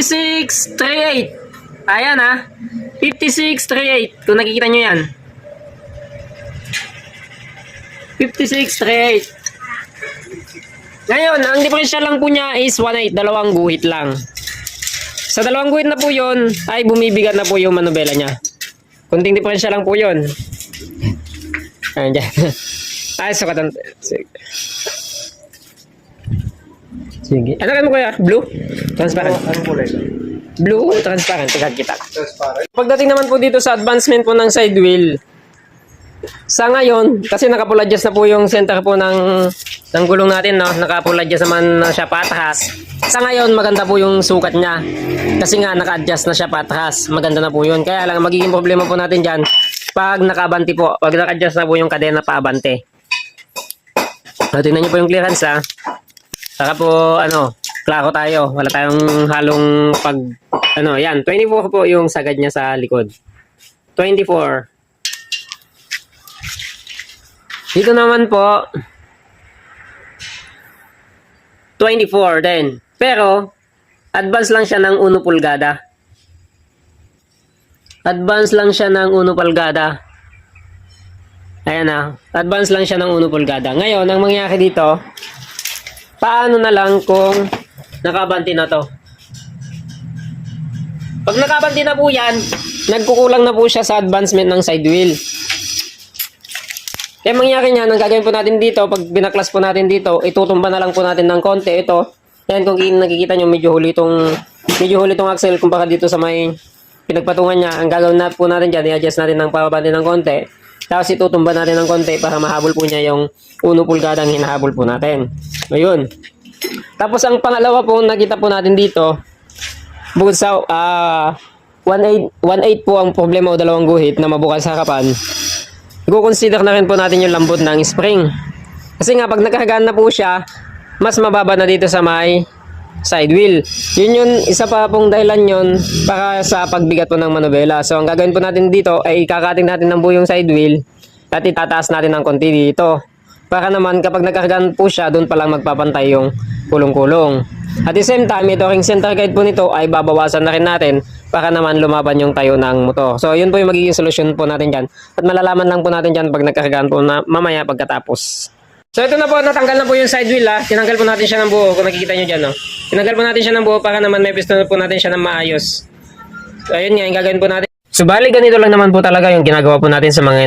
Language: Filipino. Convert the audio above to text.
5638. Ayan ha. 5638. Kung nakikita nyo yan. 5638. Ngayon, ang diferensya lang po niya is 1.8. Dalawang guhit lang. Sa dalawang guhit na po yun, ay bumibigat na po yung manubela niya. Kunting diferensya lang po yun. Ayan dyan. Ay, sukatan. Sige. Ano kan mo kuya? Blue? Transparent? Anong kulay? Blue, transparent. Tigad kita. Transparent. Pagdating naman po dito sa advancement po ng side wheel, sa ngayon, kasi naka-full adjust na po yung center po ng gulong natin, no? Naka-full adjust naman na siya patras. Sa ngayon, maganda po yung sukat niya. Kasi nga, naka-adjust na siya patras. Maganda na po yun. Kaya lang, magiging problema po natin dyan, pag naka-abante po. Pag naka-adjust na po yung kadena pa-abante. Tingnan niyo po yung clearance, ha? Saka po, klaro tayo. Wala tayong halong yan. 24 po yung sagad niya sa likod. 24. Dito naman po, 24 din. Pero, advance lang siya ng 1 pulgada. Advance lang siya ng 1 pulgada. Ayan na. Advance lang siya ng 1 pulgada. Ngayon, ang mangyayari dito, paano na lang kung nakabanti na to? Pag nakabanti na po yan, nagkukulang na po siya sa advancement ng side wheel. Kaya mangyayari niyan, ang gagawin po natin dito, pag binaklas po natin dito, itutumba na lang po natin ng konti. Ito, yan kung nakikita nyo, medyo huli itong axle kumpara dito sa may pinagpatungan niya. Ang gagawin na po natin dyan, i-adjust natin ng pababa ng konti. Tapos itutumba natin ng konti para mahabol po niya yung 1 pulgada ang hinahabol po natin. Ayun. Tapos ang pangalawa po, nakita po natin dito, bukod sa 1.8 po ang problema o dalawang guhit na mabukas sa harapan. I-consider na rin po natin yung lambot ng spring. Kasi nga, pag nakahagaan na po siya, mas mababa na dito sa may side wheel. Yun yung isa pa pong dahilan yun para sa pagbigat po ng manubela. So, ang gagawin po natin dito ay ikakating natin ng buong side wheel at itataas natin ng konti dito. Para naman, kapag nakahagaan po siya, doon pa lang magpapantay yung kulong-kulong. At the same time, ito ring center guide po nito ay babawasan na rin natin para naman lumaban yung tayo ng motor. So, yun po yung magiging solusyon po natin dyan. At malalaman lang po natin dyan pag nagkargaan po na mamaya pagkatapos. So, ito na po, natanggal na po yung side wheel, ha. Tinanggal po natin siya ng buo, kung nakikita nyo dyan, no. Tinanggal po natin siya ng buo para naman may piston po natin siya ng maayos. So, ayun nga, yung gagawin po natin. So, bali ganito lang naman po talaga yung ginagawa po natin sa mga